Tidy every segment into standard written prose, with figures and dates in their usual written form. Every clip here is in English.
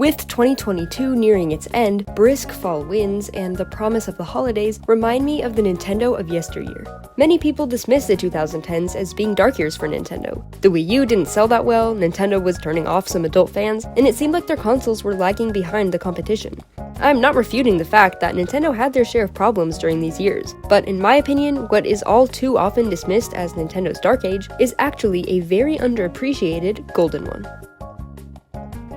With 2022 nearing its end, brisk fall winds and the promise of the holidays remind me of the Nintendo of yesteryear. Many people dismiss the 2010s as being dark years for Nintendo. The Wii U didn't sell that well, Nintendo was turning off some adult fans, and it seemed like their consoles were lagging behind the competition. I'm not refuting the fact that Nintendo had their share of problems during these years, but in my opinion, what is all too often dismissed as Nintendo's dark age is actually a very underappreciated golden one.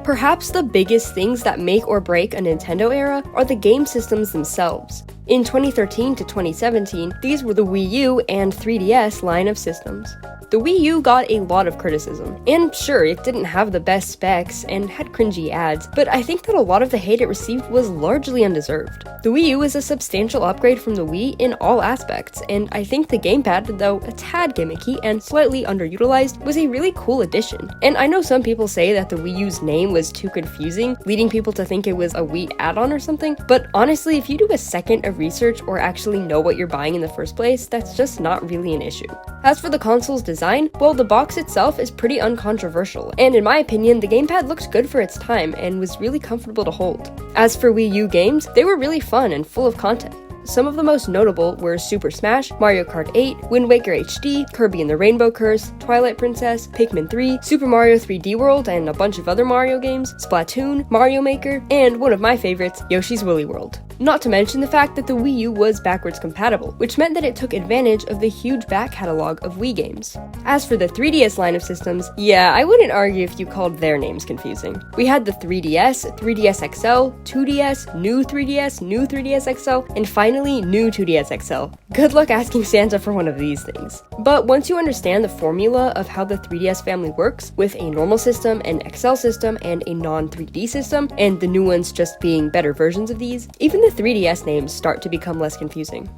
Perhaps the biggest things that make or break a Nintendo era are the game systems themselves. In 2013 to 2017, these were the Wii U and 3DS line of systems. The Wii U got a lot of criticism, and sure, it didn't have the best specs and had cringy ads, but I think that a lot of the hate it received was largely undeserved. The Wii U is a substantial upgrade from the Wii in all aspects, and I think the gamepad, though a tad gimmicky and slightly underutilized, was a really cool addition. And I know some people say that the Wii U's name was too confusing, leading people to think it was a Wii add-on or something, but honestly, if you do a second of research or actually know what you're buying in the first place, that's just not really an issue. As for the console's design, well, the box itself is pretty uncontroversial, and in my opinion, the gamepad looked good for its time and was really comfortable to hold. As for Wii U games, they were really fun and full of content. Some of the most notable were Super Smash, Mario Kart 8, Wind Waker HD, Kirby and the Rainbow Curse, Twilight Princess, Pikmin 3, Super Mario 3D World and a bunch of other Mario games, Splatoon, Mario Maker, and one of my favorites, Yoshi's Woolly World. Not to mention the fact that the Wii U was backwards compatible, which meant that it took advantage of the huge back catalog of Wii games. As for the 3DS line of systems, yeah, I wouldn't argue if you called their names confusing. We had the 3DS, 3DS XL, 2DS, new 3DS, new 3DS XL, and finally, new 2DS XL. Good luck asking Santa for one of these things. But once you understand the formula of how the 3DS family works, with a normal system, an XL system, and a non-3D system, and the new ones just being better versions of these, even the 3DS names start to become less confusing.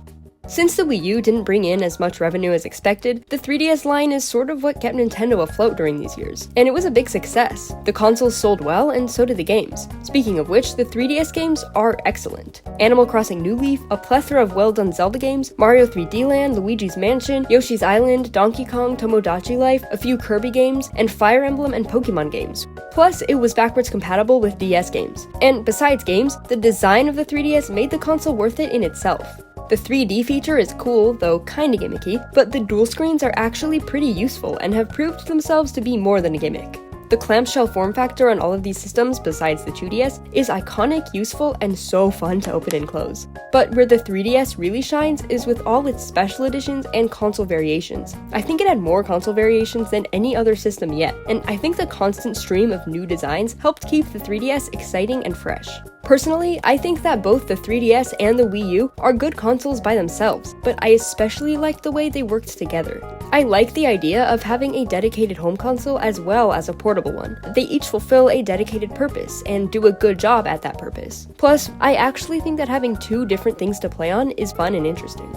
Since the Wii U didn't bring in as much revenue as expected, the 3DS line is sort of what kept Nintendo afloat during these years, and it was a big success. The consoles sold well, and so did the games. Speaking of which, the 3DS games are excellent. Animal Crossing New Leaf, a plethora of well-done Zelda games, Mario 3D Land, Luigi's Mansion, Yoshi's Island, Donkey Kong, Tomodachi Life, a few Kirby games, and Fire Emblem and Pokemon games. Plus, it was backwards compatible with DS games. And besides games, the design of the 3DS made the console worth it in itself. The 3D feature is cool, though kinda gimmicky, but the dual screens are actually pretty useful and have proved themselves to be more than a gimmick. The clamshell form factor on all of these systems, besides the 2DS, is iconic, useful, and so fun to open and close. But where the 3DS really shines is with all its special editions and console variations. I think it had more console variations than any other system yet, and I think the constant stream of new designs helped keep the 3DS exciting and fresh. Personally, I think that both the 3DS and the Wii U are good consoles by themselves, but I especially like the way they worked together. I like the idea of having a dedicated home console as well as a portable one. They each fulfill a dedicated purpose and do a good job at that purpose. Plus, I actually think that having two different things to play on is fun and interesting.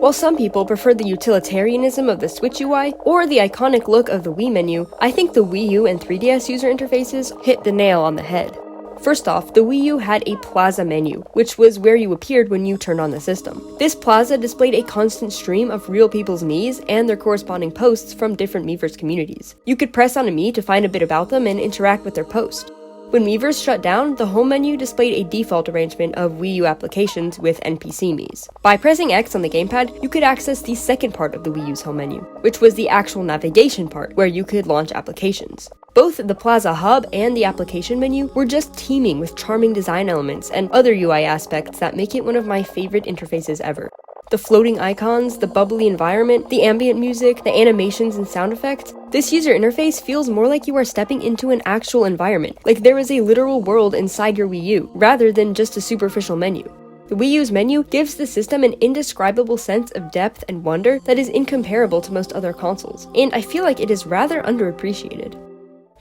While some people prefer the utilitarianism of the Switch UI or the iconic look of the Wii menu, I think the Wii U and 3DS user interfaces hit the nail on the head. First off, the Wii U had a plaza menu, which was where you appeared when you turned on the system. This plaza displayed a constant stream of real people's Miis and their corresponding posts from different Miiverse communities. You could press on a Mii to find a bit about them and interact with their post. When Miiverse shut down, the home menu displayed a default arrangement of Wii U applications with NPC Miis. By pressing X on the gamepad, you could access the second part of the Wii U's home menu, which was the actual navigation part, where you could launch applications. Both the Plaza Hub and the application menu were just teeming with charming design elements and other UI aspects that make it one of my favorite interfaces ever. The floating icons, the bubbly environment, the ambient music, the animations and sound effects. This user interface feels more like you are stepping into an actual environment, like there is a literal world inside your Wii U, rather than just a superficial menu. The Wii U's menu gives the system an indescribable sense of depth and wonder that is incomparable to most other consoles, and I feel like it is rather underappreciated.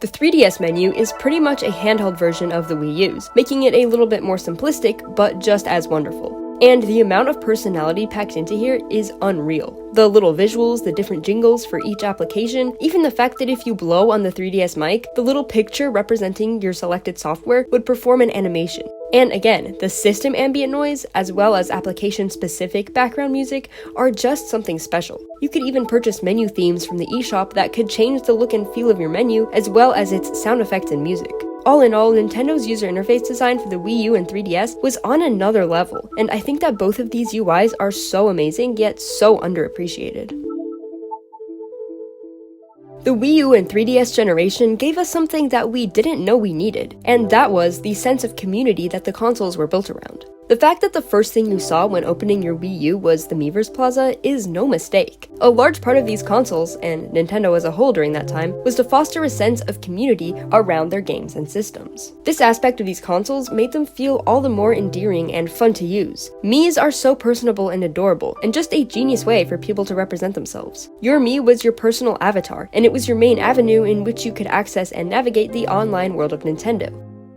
The 3DS menu is pretty much a handheld version of the Wii U's, making it a little bit more simplistic, but just as wonderful. And the amount of personality packed into here is unreal. The little visuals, the different jingles for each application, even the fact that if you blow on the 3DS mic, the little picture representing your selected software would perform an animation. And again, the system ambient noise, as well as application-specific background music, are just something special. You could even purchase menu themes from the eShop that could change the look and feel of your menu, as well as its sound effects and music. All in all, Nintendo's user interface design for the Wii U and 3DS was on another level, and I think that both of these UIs are so amazing, yet so underappreciated. The Wii U and 3DS generation gave us something that we didn't know we needed, and that was the sense of community that the consoles were built around. The fact that the first thing you saw when opening your Wii U was the Miiverse Plaza is no mistake. A large part of these consoles, and Nintendo as a whole during that time, was to foster a sense of community around their games and systems. This aspect of these consoles made them feel all the more endearing and fun to use. Miis are so personable and adorable, and just a genius way for people to represent themselves. Your Mii was your personal avatar, and it was your main avenue in which you could access and navigate the online world of Nintendo.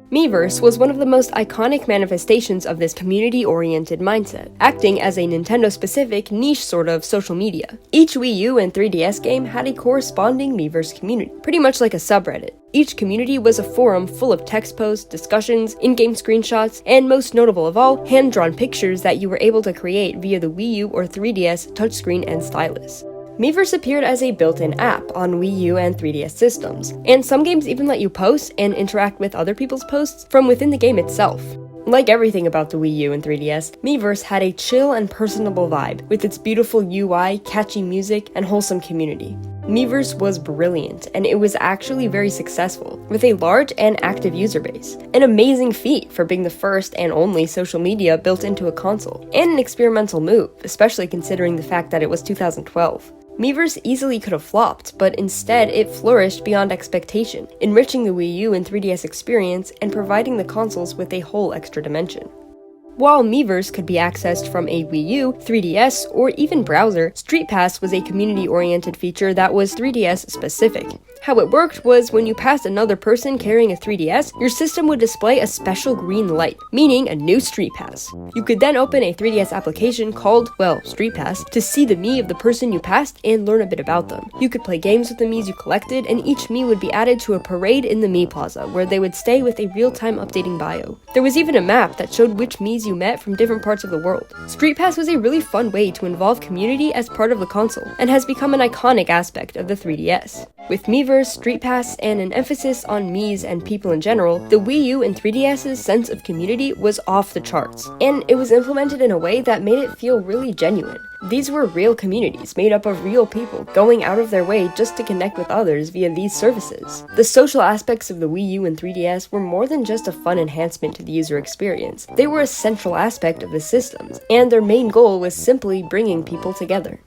Miiverse was one of the most iconic manifestations of this community-oriented mindset, acting as a Nintendo-specific niche sort of social media. Each Wii U and 3DS game had a corresponding Miiverse community, pretty much like a subreddit. Each community was a forum full of text posts, discussions, in-game screenshots, and most notable of all, hand-drawn pictures that you were able to create via the Wii U or 3DS touchscreen and stylus. Miiverse appeared as a built-in app on Wii U and 3DS systems, and some games even let you post and interact with other people's posts from within the game itself. Like everything about the Wii U and 3DS, Miiverse had a chill and personable vibe, with its beautiful UI, catchy music, and wholesome community. Miiverse was brilliant, and it was actually very successful, with a large and active user base. An amazing feat for being the first and only social media built into a console, and an experimental move, especially considering the fact that it was 2012. Miiverse easily could have flopped, but instead it flourished beyond expectation, enriching the Wii U and 3DS experience and providing the consoles with a whole extra dimension. While Miiverse could be accessed from a Wii U, 3DS, or even browser, Street Pass was a community-oriented feature that was 3DS specific. How it worked was when you passed another person carrying a 3DS, your system would display a special green light, meaning a new Street Pass. You could then open a 3DS application called, well, Street Pass, to see the Mii of the person you passed and learn a bit about them. You could play games with the Miis you collected, and each Mii would be added to a parade in the Mii Plaza, where they would stay with a real-time updating bio. There was even a map that showed which Miis you met from different parts of the world. Street Pass was a really fun way to involve community as part of the console, and has become an iconic aspect of the 3DS. With Miiverse, Street Pass, and an emphasis on Miis and people in general, the Wii U and 3DS's sense of community was off the charts, and it was implemented in a way that made it feel really genuine. These were real communities made up of real people going out of their way just to connect with others via these services. The social aspects of the Wii U and 3DS were more than just a fun enhancement to the user experience. They were a central aspect of the systems, and their main goal was simply bringing people together.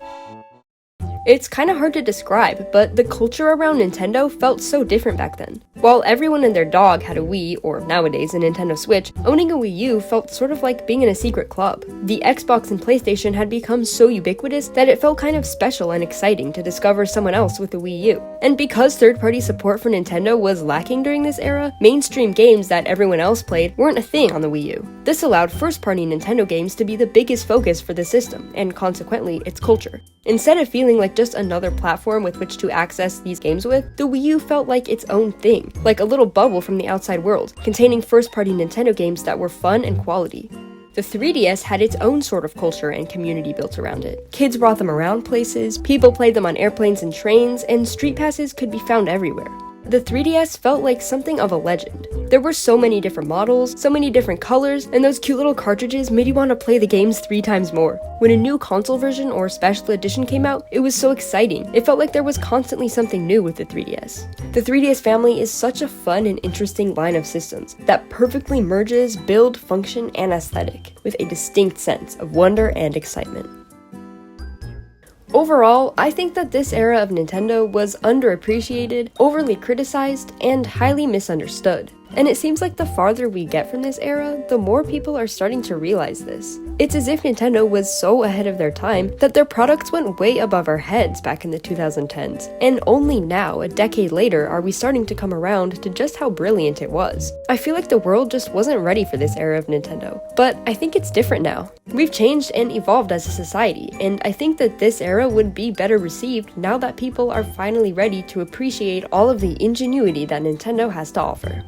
It's kinda hard to describe, but the culture around Nintendo felt so different back then. While everyone and their dog had a Wii, or nowadays a Nintendo Switch, owning a Wii U felt sort of like being in a secret club. The Xbox and PlayStation had become so ubiquitous that it felt kind of special and exciting to discover someone else with a Wii U. And because third-party support for Nintendo was lacking during this era, mainstream games that everyone else played weren't a thing on the Wii U. This allowed first-party Nintendo games to be the biggest focus for the system, and consequently, its culture. Instead of feeling like just another platform with which to access these games with, the Wii U felt like its own thing, like a little bubble from the outside world, containing first-party Nintendo games that were fun and quality. The 3DS had its own sort of culture and community built around it. Kids brought them around places, people played them on airplanes and trains, and Street Passes could be found everywhere. The 3DS felt like something of a legend. There were so many different models, so many different colors, and those cute little cartridges made you want to play the games 3 times more. When a new console version or special edition came out, it was so exciting. It felt like there was constantly something new with the 3DS. The 3DS family is such a fun and interesting line of systems that perfectly merges build, function, and aesthetic, with a distinct sense of wonder and excitement. Overall, I think that this era of Nintendo was underappreciated, overly criticized, and highly misunderstood. And it seems like the farther we get from this era, the more people are starting to realize this. It's as if Nintendo was so ahead of their time that their products went way above our heads back in the 2010s, and only now, a decade later, are we starting to come around to just how brilliant it was. I feel like the world just wasn't ready for this era of Nintendo, but I think it's different now. We've changed and evolved as a society, and I think that this era would be better received now that people are finally ready to appreciate all of the ingenuity that Nintendo has to offer.